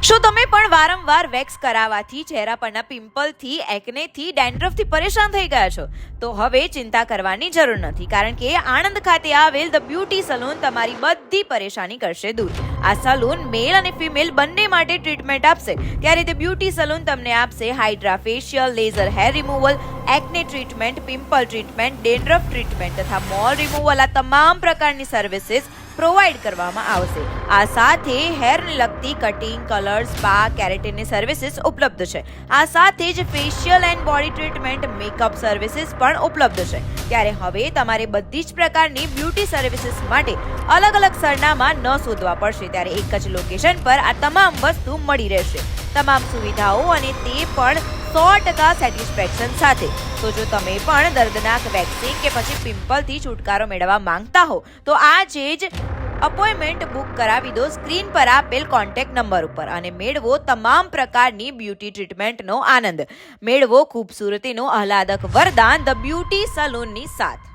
શું તમે પણ વારંવાર વેક્સ કરાવવાથી ચહેરા પરના પિમ્પલથી, એકનેથી, ડેન્ડ્રફથી પરેશાન થઈ ગયા છો? તો હવે ચિંતા કરવાની જરૂર નથી, કારણ કે આણંદ ખાતે આવેલ ધ બ્યુટી સલૂન તમારી બધી પરેશાની કરશે દૂર. આ સલૂન મેલ અને ફિમેલ બંને માટે ટ્રીટમેન્ટ આપશે. ત્યારે ધ બ્યુટી સલૂન તમને આપશે hydra facial, laser hair removal, acne treatment, pimple treatment, dandruff treatment તથા મોલ રિમૂવલ. આ તમામ પ્રકારની સર્વિસીસ પ્રોવાઈડ કરવામાં આવશે. આ સાથે હેરને લગતી કટિંગ, કલર, સ્પા, કેરેટિનની સર્વિસીસ ઉપલબ્ધ છે. આ સાથે જ facial and body treatment, makeup services પણ ઉપલબ્ધ છે. ત્યારે હવે તમારે બધી જ પ્રકારની બ્યુટી સર્વિસીસ માટે અલગ અલગ સરનામા ન શોધવા પડશે. ત્યારે એક જ લોકેશન પર આ તમામ વસ્તુ મળી રહેશે. તમામ સુવિધાઓ અને તે પણ 100% સેટિસ્ફેક્શન સાથે. તો જો તમે પણ દર્દનાક વેક્સિંગ કે પછી પિમ્પલથી છુટકારો મેળવવા માંગતા હો તો આજે જ અપોઇન્ટમેન્ટ બુક કરાવી દો સ્ક્રીન પર આપેલ કોન્ટેક્ટ નંબર ઉપર અને મેળવો તમામ પ્રકારની બ્યુટી ટ્રીટમેન્ટનો આનંદ. મેળવો ખૂબસૂરતીનો આહલાદક વરદાન ધ બ્યુટી સલૂનની સાથ.